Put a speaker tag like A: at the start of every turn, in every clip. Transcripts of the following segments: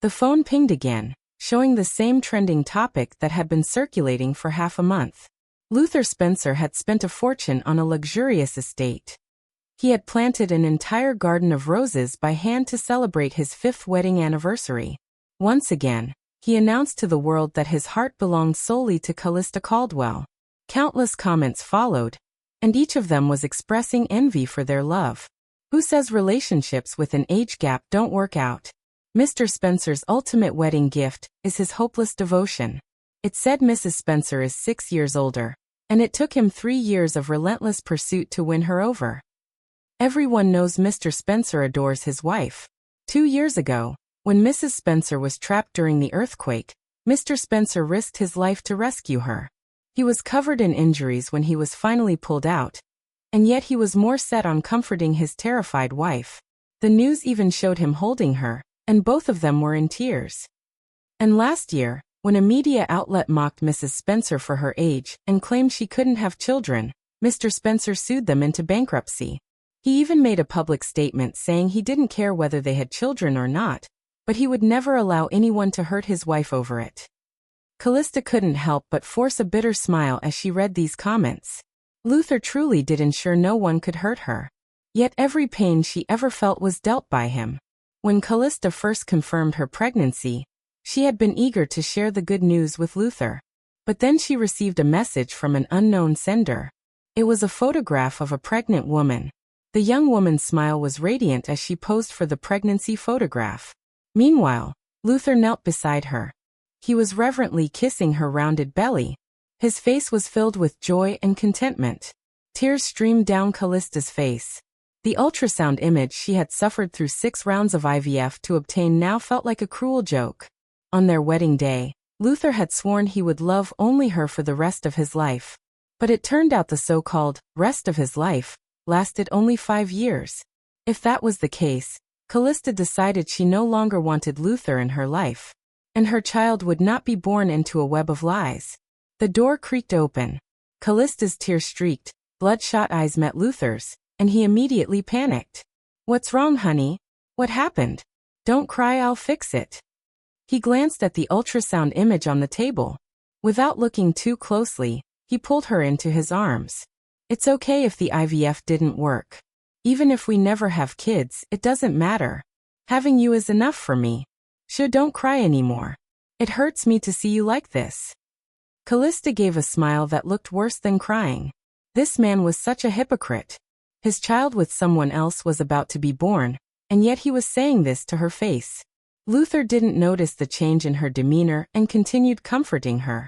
A: The phone pinged again, showing the same trending topic that had been circulating for half a month. Luther Spencer had spent a fortune on a luxurious estate. He had planted an entire garden of roses by hand to celebrate his 5th wedding anniversary. Once again, he announced to the world that his heart belonged solely to Caldwell. Countless comments followed, and each of them was expressing envy for their love. Who says relationships with an age gap don't work out? Mr. Spencer's ultimate wedding gift is his hopeless devotion. It said Mrs. Spencer is 6 years older, and it took him 3 years of relentless pursuit to win her over. Everyone knows Mr. Spencer adores his wife. 2 years ago, when Mrs. Spencer was trapped during the earthquake, Mr. Spencer risked his life to rescue her. He was covered in injuries when he was finally pulled out, and yet he was more set on comforting his terrified wife. The news even showed him holding her, and both of them were in tears. And last year, when a media outlet mocked Mrs. Spencer for her age and claimed she couldn't have children, Mr. Spencer sued them into bankruptcy. He even made a public statement saying he didn't care whether they had children or not, but he would never allow anyone to hurt his wife over it. Callista couldn't help but force a bitter smile as she read these comments. Luther truly did ensure no one could hurt her. Yet every pain she ever felt was dealt by him. When Callista first confirmed her pregnancy, she had been eager to share the good news with Luther. But then she received a message from an unknown sender. It was a photograph of a pregnant woman. The young woman's smile was radiant as she posed for the pregnancy photograph. Meanwhile, Luther knelt beside her. He was reverently kissing her rounded belly. His face was filled with joy and contentment. Tears streamed down Callista's face. The ultrasound image she had suffered through 6 rounds of IVF to obtain now felt like a cruel joke. On their wedding day, Luther had sworn he would love only her for the rest of his life. But it turned out the so-called rest of his life lasted only 5 years. If that was the case, Callista decided she no longer wanted Luther in her life, and her child would not be born into a web of lies. The door creaked open. Callista's tear-streaked, bloodshot eyes met Luther's, and he immediately panicked. "What's wrong, honey? What happened? Don't cry, I'll fix it." He glanced at the ultrasound image on the table. Without looking too closely, he pulled her into his arms. "It's okay if the IVF didn't work. Even if we never have kids, it doesn't matter. Having you is enough for me. So don't cry anymore. It hurts me to see you like this." Callista gave a smile that looked worse than crying. This man was such a hypocrite. His child with someone else was about to be born, and yet he was saying this to her face. Luther didn't notice the change in her demeanor and continued comforting her.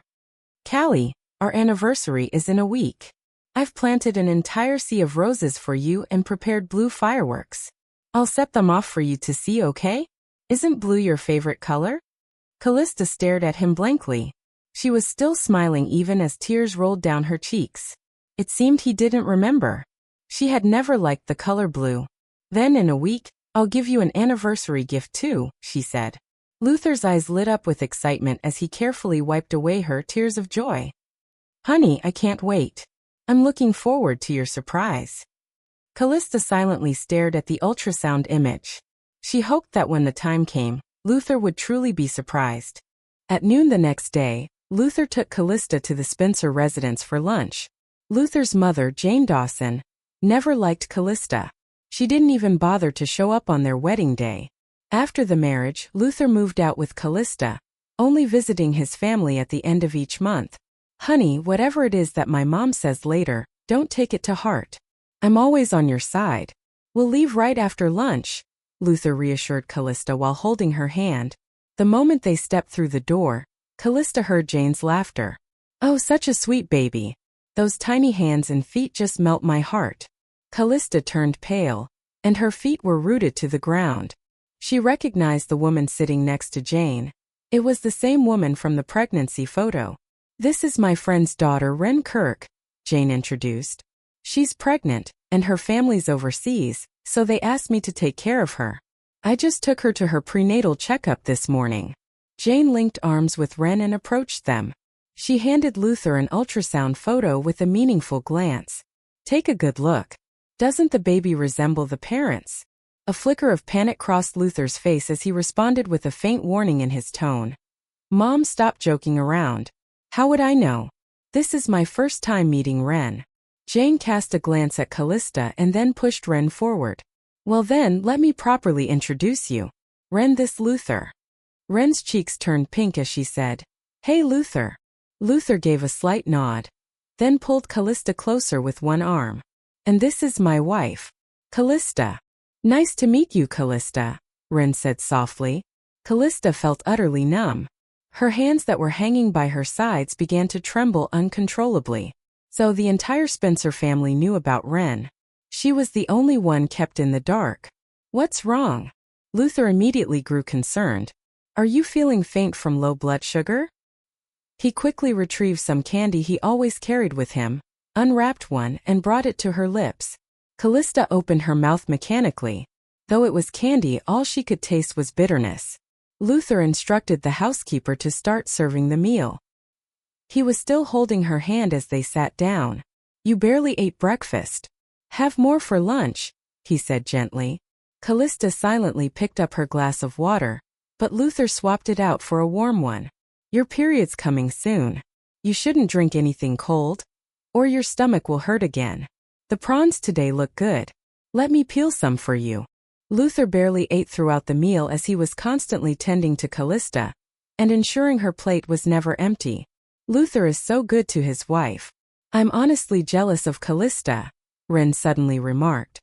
A: "Callie, our anniversary is in a week. I've planted an entire sea of roses for you and prepared blue fireworks. I'll set them off for you to see, okay? Isn't blue your favorite color?" Callista stared at him blankly. She was still smiling even as tears rolled down her cheeks. It seemed he didn't remember. She had never liked the color blue. "Then in a week, I'll give you an anniversary gift too," she said. Luther's eyes lit up with excitement as he carefully wiped away her tears of joy. "Honey, I can't wait. I'm looking forward to your surprise." Callista silently stared at the ultrasound image. She hoped that when the time came, Luther would truly be surprised. At noon the next day, Luther took Callista to the Spencer residence for lunch. Luther's mother, Jane Dawson, never liked Callista. She didn't even bother to show up on their wedding day. After the marriage, Luther moved out with Callista, only visiting his family at the end of each month. "Honey, whatever it is that my mom says later, don't take it to heart. I'm always on your side. We'll leave right after lunch," Luther reassured Callista while holding her hand. The moment they stepped through the door, Callista heard Jane's laughter. "Oh, such a sweet baby. Those tiny hands and feet just melt my heart." Callista turned pale, and her feet were rooted to the ground. She recognized the woman sitting next to Jane. It was the same woman from the pregnancy photo. "This is my friend's daughter, Wren Kirk," Jane introduced. "She's pregnant, and her family's overseas, so they asked me to take care of her. I just took her to her prenatal checkup this morning." Jane linked arms with Wren and approached them. She handed Luther an ultrasound photo with a meaningful glance. "Take a good look. Doesn't the baby resemble the parents?" A flicker of panic crossed Luther's face as he responded with a faint warning in his tone. Mom, stop joking around. How would I know? This is my first time meeting Ren. Jane cast a glance at Callista and then pushed Ren forward. Well then, let me properly introduce you. Ren, this Luther. Ren's cheeks turned pink as she said, Hey Luther. Luther gave a slight nod, then pulled Callista closer with one arm. And this is my wife, Callista. Nice to meet you, Callista, Ren said softly. Callista felt utterly numb. Her hands that were hanging by her sides began to tremble uncontrollably. So the entire Spencer family knew about Ren. She was the only one kept in the dark. What's wrong? Luther immediately grew concerned. Are you feeling faint from low blood sugar? He quickly retrieved some candy he always carried with him, unwrapped one and brought it to her lips. Callista opened her mouth mechanically. Though it was candy, all she could taste was bitterness. Luther instructed the housekeeper to start serving the meal. He was still holding her hand as they sat down. You barely ate breakfast. Have more for lunch, he said gently. Callista silently picked up her glass of water, but Luther swapped it out for a warm one. Your period's coming soon. You shouldn't drink anything cold, or your stomach will hurt again. The prawns today look good. Let me peel some for you. Luther barely ate throughout the meal as he was constantly tending to Callista and ensuring her plate was never empty. Luther is so good to his wife. I'm honestly jealous of Callista, Ren suddenly remarked.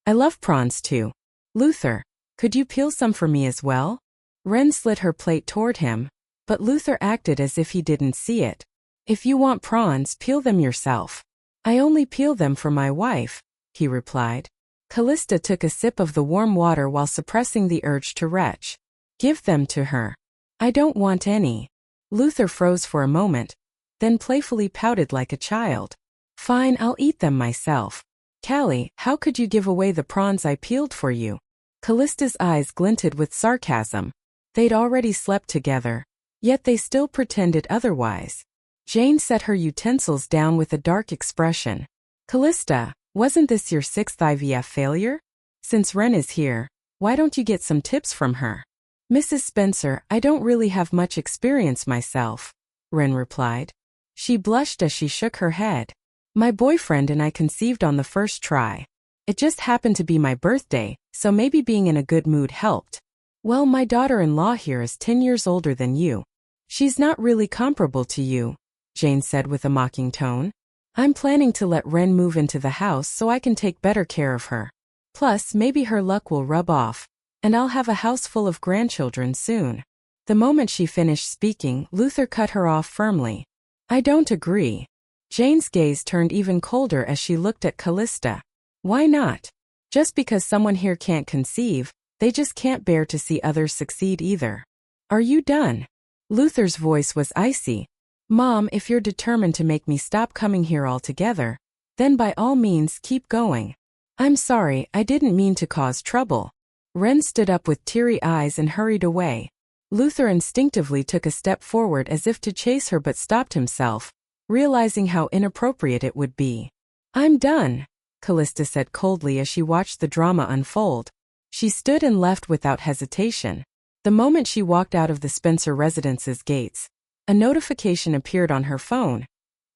A: I love prawns too. Luther, could you peel some for me as well? Ren slid her plate toward him, but Luther acted as if he didn't see it. If you want prawns, peel them yourself. I only peel them for my wife, he replied. Callista took a sip of the warm water while suppressing the urge to retch. Give them to her. I don't want any. Luther froze for a moment, then playfully pouted like a child. Fine, I'll eat them myself. Callie, how could you give away the prawns I peeled for you? Callista's eyes glinted with sarcasm. They'd already slept together, yet they still pretended otherwise. Jane set her utensils down with a dark expression. Callista, wasn't this your 6th IVF failure? Since Ren is here, why don't you get some tips from her? Mrs. Spencer, I don't really have much experience myself, Ren replied. She blushed as she shook her head. My boyfriend and I conceived on the first try. It just happened to be my birthday, so maybe being in a good mood helped. Well, my daughter-in-law here is 10 years older than you. She's not really comparable to you, Jane said with a mocking tone. I'm planning to let Ren move into the house so I can take better care of her. Plus, maybe her luck will rub off, and I'll have a house full of grandchildren soon. The moment she finished speaking, Luther cut her off firmly. I don't agree. Jane's gaze turned even colder as she looked at Callista. Why not? Just because someone here can't conceive, they just can't bear to see others succeed either. Are you done? Luther's voice was icy. Mom, if you're determined to make me stop coming here altogether, then by all means keep going. I'm sorry, I didn't mean to cause trouble. Ren stood up with teary eyes and hurried away. Luther instinctively took a step forward as if to chase her but stopped himself, realizing how inappropriate it would be. I'm done, Callista said coldly as she watched the drama unfold. She stood and left without hesitation. The moment she walked out of the Spencer residence's gates, a notification appeared on her phone.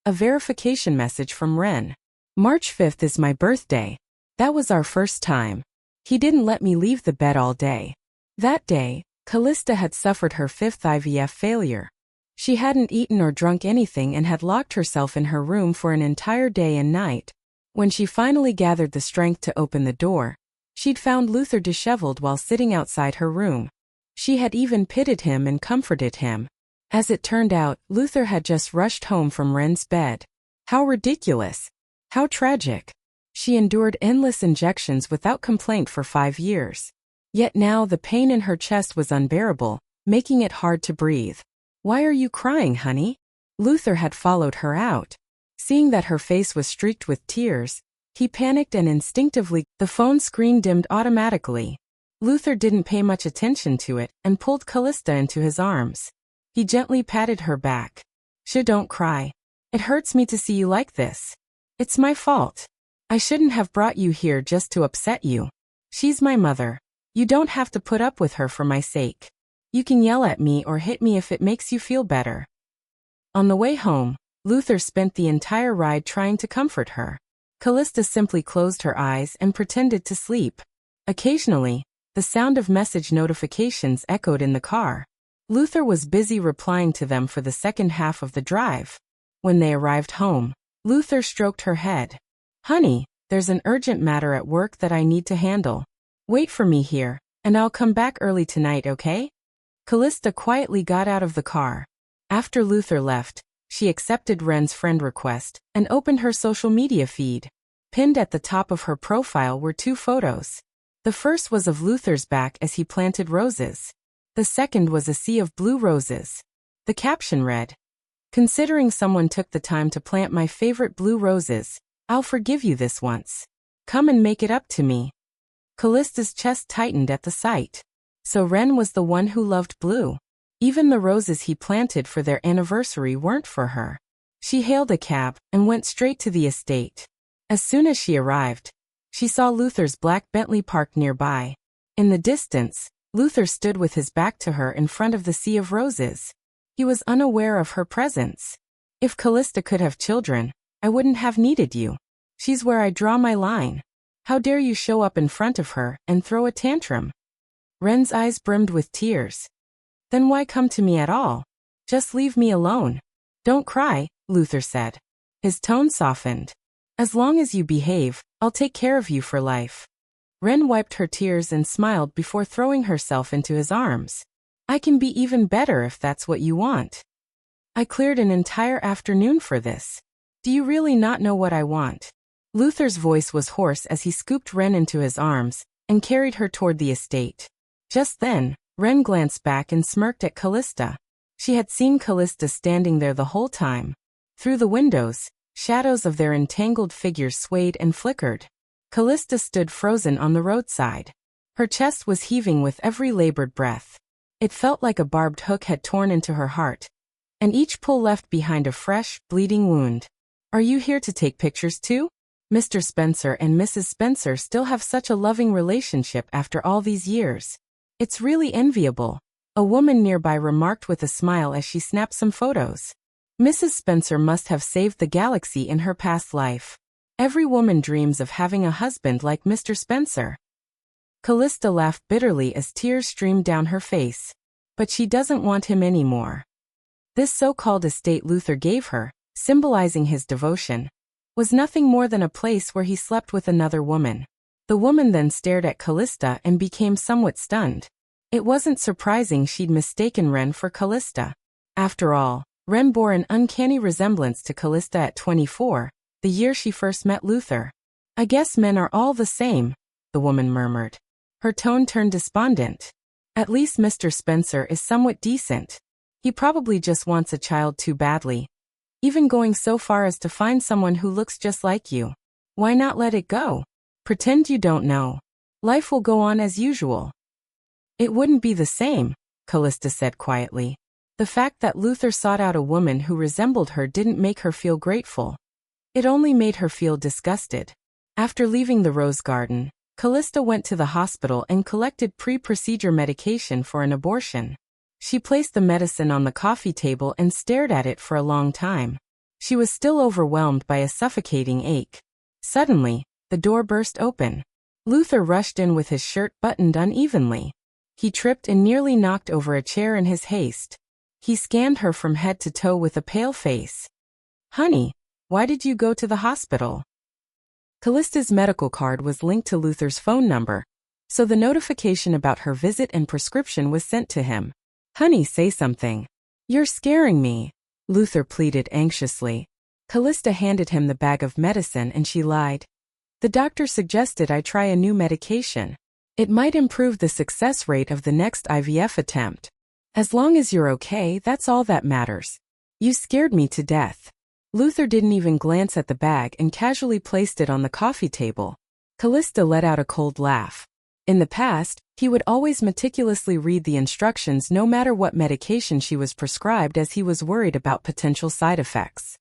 A: A verification message from Ren. March 5th is my birthday. That was our first time. He didn't let me leave the bed all day. That day, Callista had suffered her 5th IVF failure. She hadn't eaten or drunk anything and had locked herself in her room for an entire day and night. When she finally gathered the strength to open the door, she'd found Luther disheveled while sitting outside her room. She had even pitied him and comforted him. As it turned out, Luther had just rushed home from Ren's bed. How ridiculous. How tragic. She endured endless injections without complaint for 5 years. Yet now the pain in her chest was unbearable, making it hard to breathe. Why are you crying, honey? Luther had followed her out. Seeing that her face was streaked with tears, he panicked and instinctively, the phone screen dimmed automatically. Luther didn't pay much attention to it and pulled Callista into his arms. He gently patted her back. Don't cry. It hurts me to see you like this. It's my fault. I shouldn't have brought you here just to upset you. She's my mother. You don't have to put up with her for my sake. You can yell at me or hit me if it makes you feel better. On the way home, Luther spent the entire ride trying to comfort her. Callista simply closed her eyes and pretended to sleep. Occasionally, the sound of message notifications echoed in the car. Luther was busy replying to them for the second half of the drive. When they arrived home, Luther stroked her head. Honey, there's an urgent matter at work that I need to handle. Wait for me here, and I'll come back early tonight, okay? Callista quietly got out of the car. After Luther left, she accepted Ren's friend request and opened her social media feed. Pinned at the top of her profile were 2 photos. The first was of Luther's back as he planted roses. The second was a sea of blue roses. The caption read, "Considering someone took the time to plant my favorite blue roses, I'll forgive you this once. Come and make it up to me." Callista's chest tightened at the sight. So Ren was the one who loved blue. Even the roses he planted for their anniversary weren't for her. She hailed a cab and went straight to the estate. As soon as she arrived, she saw Luther's black Bentley parked nearby. In the distance, Luther stood with his back to her in front of the sea of roses. He was unaware of her presence. If Callista could have children, I wouldn't have needed you. She's where I draw my line. How dare you show up in front of her and throw a tantrum? Ren's eyes brimmed with tears. Then why come to me at all? Just leave me alone. Don't cry, Luther said. His tone softened. As long as you behave, I'll take care of you for life. Ren wiped her tears and smiled before throwing herself into his arms. I can be even better if that's what you want. I cleared an entire afternoon for this. Do you really not know what I want? Luther's voice was hoarse as he scooped Ren into his arms and carried her toward the estate. Just then, Ren glanced back and smirked at Callista. She had seen Callista standing there the whole time. Through the windows, shadows of their entangled figures swayed and flickered. Callista stood frozen on the roadside. Her chest was heaving with every labored breath. It felt like a barbed hook had torn into her heart, and each pull left behind a fresh, bleeding wound. Are you here to take pictures too? Mr. Spencer and Mrs. Spencer still have such a loving relationship after all these years. It's really enviable, a woman nearby remarked with a smile as she snapped some photos. Mrs. Spencer must have saved the galaxy in her past life. Every woman dreams of having a husband like Mr. Spencer. Callista laughed bitterly as tears streamed down her face. But she doesn't want him anymore. This so-called estate Luther gave her, symbolizing his devotion, was nothing more than a place where he slept with another woman. The woman then stared at Callista and became somewhat stunned. It wasn't surprising she'd mistaken Ren for Callista. After all, Ren bore an uncanny resemblance to Callista at 24, the year she first met Luther. I guess men are all the same, the woman murmured. Her tone turned despondent. At least Mr. Spencer is somewhat decent. He probably just wants a child too badly. Even going so far as to find someone who looks just like you. Why not let it go? Pretend you don't know. Life will go on as usual. It wouldn't be the same, Callista said quietly. The fact that Luther sought out a woman who resembled her didn't make her feel grateful. It only made her feel disgusted. After leaving the rose garden, Callista went to the hospital and collected pre-procedure medication for an abortion. She placed the medicine on the coffee table and stared at it for a long time. She was still overwhelmed by a suffocating ache. Suddenly, the door burst open. Luther rushed in with his shirt buttoned unevenly. He tripped and nearly knocked over a chair in his haste. He scanned her from head to toe with a pale face. Honey, why did you go to the hospital? Callista's medical card was linked to Luther's phone number, so the notification about her visit and prescription was sent to him. Honey, say something. You're scaring me, Luther pleaded anxiously. Callista handed him the bag of medicine and she lied. The doctor suggested I try a new medication. It might improve the success rate of the next IVF attempt. As long as you're okay, that's all that matters. You scared me to death. Luther didn't even glance at the bag and casually placed it on the coffee table. Callista let out a cold laugh. In the past, he would always meticulously read the instructions no matter what medication she was prescribed as he was worried about potential side effects.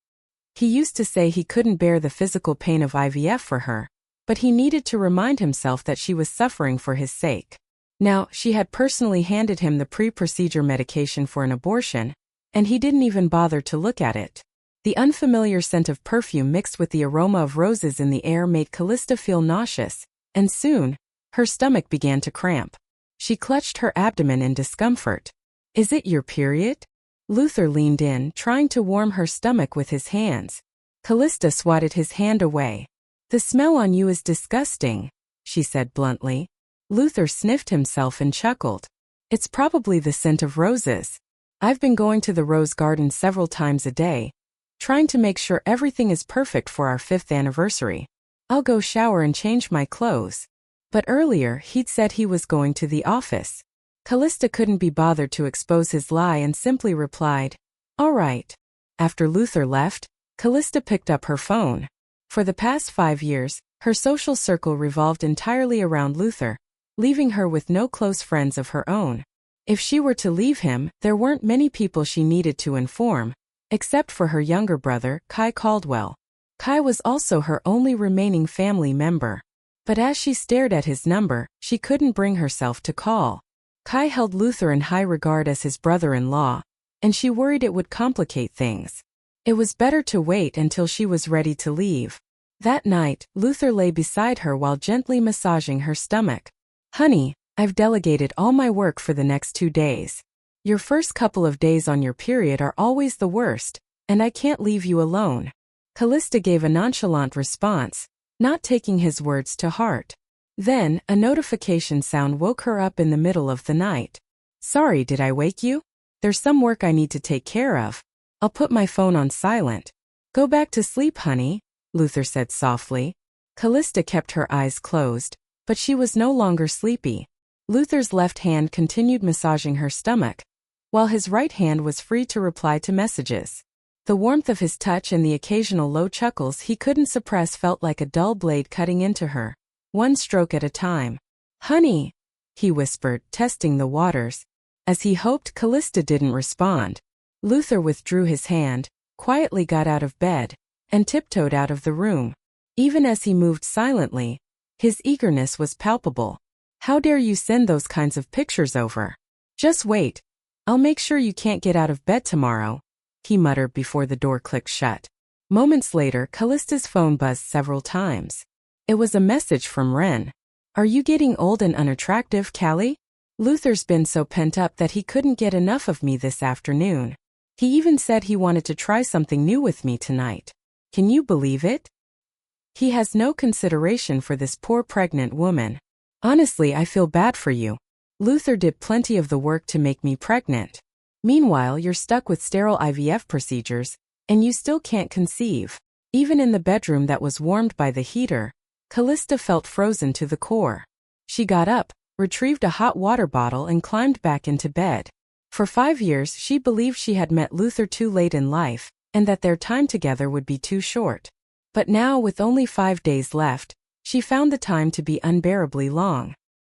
A: He used to say he couldn't bear the physical pain of IVF for her, but he needed to remind himself that she was suffering for his sake. Now, she had personally handed him the pre-procedure medication for an abortion, and he didn't even bother to look at it. The unfamiliar scent of perfume mixed with the aroma of roses in the air made Callista feel nauseous, and soon, her stomach began to cramp. She clutched her abdomen in discomfort. "Is it your period?" Luther leaned in, trying to warm her stomach with his hands. Callista swatted his hand away. "The smell on you is disgusting," she said bluntly. Luther sniffed himself and chuckled. "It's probably the scent of roses. I've been going to the rose garden several times a day, trying to make sure everything is perfect for our 5th anniversary. I'll go shower and change my clothes." But earlier, he'd said he was going to the office. Callista couldn't be bothered to expose his lie and simply replied, "All right." After Luther left, Callista picked up her phone. For the past 5 years, her social circle revolved entirely around Luther, leaving her with no close friends of her own. If she were to leave him, there weren't many people she needed to inform, except for her younger brother, Kai Caldwell. Kai was also her only remaining family member. But as she stared at his number, she couldn't bring herself to call. Kai held Luther in high regard as his brother-in-law, and she worried it would complicate things. It was better to wait until she was ready to leave. That night, Luther lay beside her while gently massaging her stomach. "Honey, I've delegated all my work for the next 2 days. Your first couple of days on your period are always the worst, and I can't leave you alone." Callista gave a nonchalant response, not taking his words to heart. Then, a notification sound woke her up in the middle of the night. "Sorry, did I wake you? There's some work I need to take care of. I'll put my phone on silent." "Go back to sleep, honey," Luther said softly. Callista kept her eyes closed, but she was no longer sleepy. Luther's left hand continued massaging her stomach, while his right hand was free to reply to messages. The warmth of his touch and the occasional low chuckles he couldn't suppress felt like a dull blade cutting into her, one stroke at a time. "Honey," he whispered, testing the waters. As he hoped Callista didn't respond, Luther withdrew his hand, quietly got out of bed, and tiptoed out of the room. Even as he moved silently, his eagerness was palpable. "How dare you send those kinds of pictures over? Just wait. I'll make sure you can't get out of bed tomorrow," he muttered before the door clicked shut. Moments later, Callista's phone buzzed several times. It was a message from Ren. "Are you getting old and unattractive, Callie? Luther's been so pent up that he couldn't get enough of me this afternoon. He even said he wanted to try something new with me tonight. Can you believe it? He has no consideration for this poor pregnant woman. Honestly, I feel bad for you. Luther did plenty of the work to make me pregnant. Meanwhile, you're stuck with sterile IVF procedures, and you still can't conceive." Even in the bedroom that was warmed by the heater, Callista felt frozen to the core. She got up, retrieved a hot water bottle and climbed back into bed. For 5 years she believed she had met Luther too late in life, and that their time together would be too short. But now, with only 5 days left, she found the time to be unbearably long.